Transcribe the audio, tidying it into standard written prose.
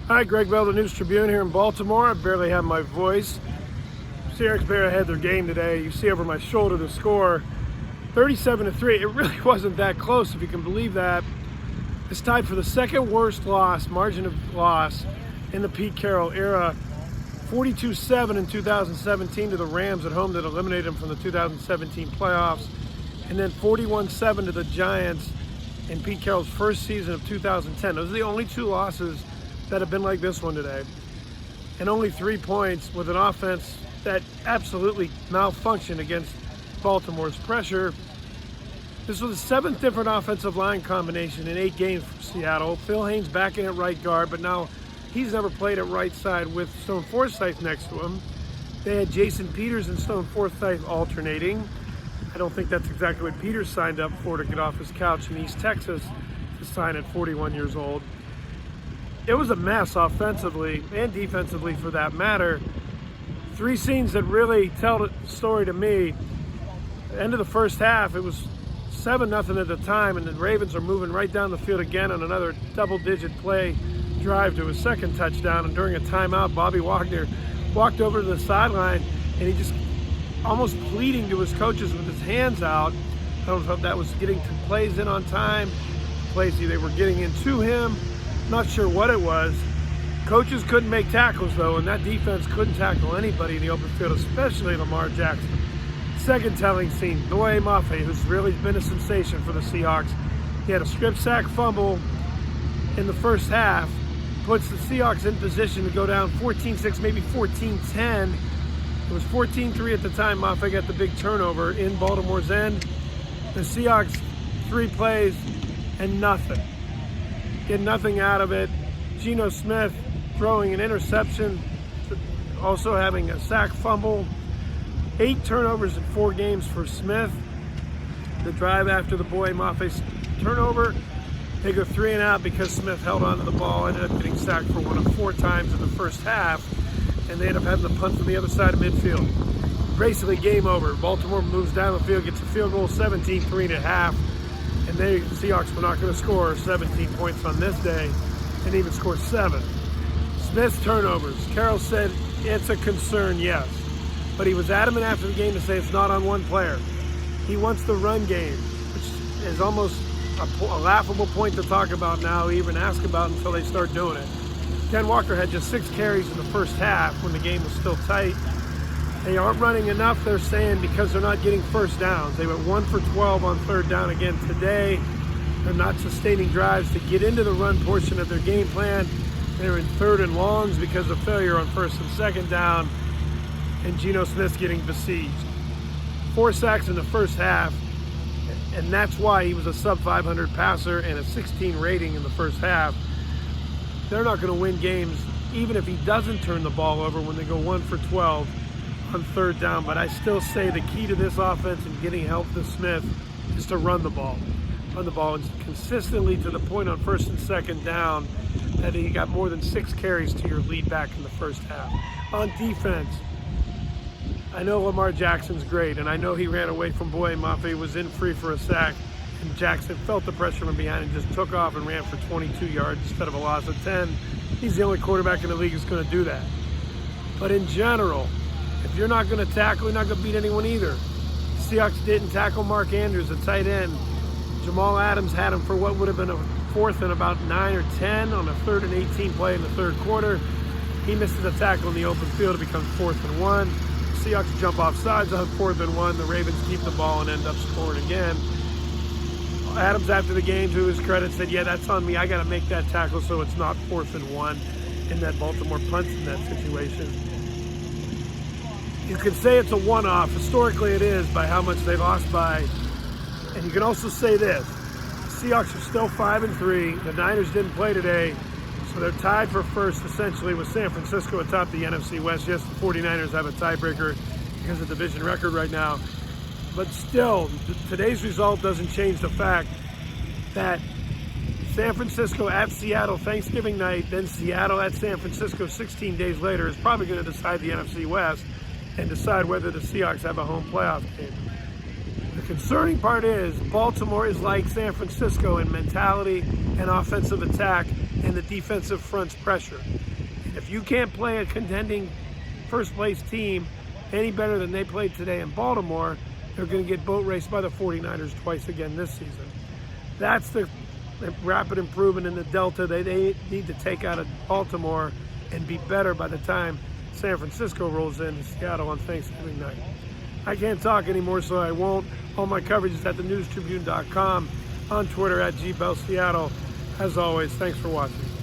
Hi, Greg Bell, the News Tribune here in Baltimore. I barely have my voice. Seahawks barely had their game today. You see over my shoulder the score, 37-3. It really wasn't that close, if you can believe that. It's tied for the second worst margin of loss in the Pete Carroll era. 42-7 in 2017 to the Rams at home that eliminated them from the 2017 playoffs. And then 41-7 to the Giants in Pete Carroll's first season of 2010. Those are the only two losses that have been like this one today. And only 3 points with an offense that absolutely malfunctioned against Baltimore's pressure. This was the seventh different offensive line combination in 8 games for Seattle. Phil Haynes back in at right guard, but now he's never played at right side with Stone Forsythe next to him. They had Jason Peters and Stone Forsythe alternating. I don't think that's exactly what Peters signed up for, to get off his couch in East Texas to sign at 41 years old. It was a mess offensively and defensively for that matter. 3 scenes that really tell the story to me. At the end of the first half, it was 7-0 at the time, and the Ravens are moving right down the field again on another double-digit play drive to a second touchdown. And during a timeout, Bobby Wagner walked over to the sideline, and he just almost pleading to his coaches with his hands out. I don't know if that was getting to plays in on time, plays they were getting into him. Not sure what it was. Coaches couldn't make tackles, though, and that defense couldn't tackle anybody in the open field, especially Lamar Jackson. Second telling scene, Boye Mafe, who's really been a sensation for the Seahawks. He had a strip sack fumble in the first half, puts the Seahawks in position to go down 14-6, maybe 14-10. It was 14-3 at the time. Mafe got the big turnover in Baltimore's end. The Seahawks, 3 plays and nothing. Get nothing out of it. Geno Smith throwing an interception, also having a sack fumble. 8 turnovers in 4 games for Smith. The drive after the Boye Mafe turnover, they go 3 and out because Smith held on to the ball, ended up getting sacked for 1 of 4 times in the first half, and they end up having the punt from the other side of midfield. Basically game over. Baltimore moves down the field, gets a field goal, 17-3 at half. And the Seahawks were not going to score 17 points on this day, and even score 7. Smith's turnovers. Carroll said it's a concern, yes. But he was adamant after the game to say it's not on one player. He wants the run game, which is almost a laughable point to talk about now, even ask about until they start doing it. Ken Walker had just 6 carries in the first half when the game was still tight. They aren't running enough, they're saying, because they're not getting first downs. They went 1 for 12 on third down again today. They're not sustaining drives to get into the run portion of their game plan. They're in 3rd and longs because of failure on 1st and 2nd down. And Geno Smith's getting besieged. 4 sacks in the first half, and that's why he was a sub-500 passer and a 16 rating in the first half. They're not going to win games, even if he doesn't turn the ball over when they go 1 for 12 on 3rd down. But I still say the key to this offense and getting help to Smith is to run the ball. Run the ball consistently to the point on 1st and 2nd down that he got more than 6 carries to your lead back in the first half. On defense, I know Lamar Jackson's great, and I know he ran away from Boye Mafe, was in free for a sack, and Jackson felt the pressure from behind and just took off and ran for 22 yards instead of a loss of 10. He's the only quarterback in the league who's going to do that. But in general, if you're not going to tackle, you're not going to beat anyone either. Seahawks didn't tackle Mark Andrews, a tight end. Jamal Adams had him for what would have been a 4th and about 9 or 10 on a 3rd and 18 play in the 3rd quarter. He misses a tackle in the open field. It becomes 4th and 1. Seahawks jump off sides on 4th and 1. The Ravens keep the ball and end up scoring again. Adams, after the game, to his credit, said, yeah, that's on me. I got to make that tackle so it's not 4th and 1, and that Baltimore punts in that situation. You can say it's a one-off. Historically, it is by how much they lost by. And you can also say this. The Seahawks are still 5-3. The Niners didn't play today, so they're tied for first, essentially, with San Francisco atop the NFC West. Yes, the 49ers have a tiebreaker because of the division record right now. But still, today's result doesn't change the fact that San Francisco at Seattle Thanksgiving night, then Seattle at San Francisco 16 days later is probably going to decide the NFC West and decide whether the Seahawks have a home playoff game. The concerning part is Baltimore is like San Francisco in mentality and offensive attack and the defensive front's pressure. And if you can't play a contending first place team any better than they played today in Baltimore, they're going to get boat raced by the 49ers twice again this season. That's the rapid improvement in the Delta they need to take out of Baltimore and be better by the time San Francisco rolls into Seattle on Thanksgiving night. I can't talk anymore, so I won't. All my coverage is at thenewstribune.com, on Twitter at GBellSeattle. As always, thanks for watching.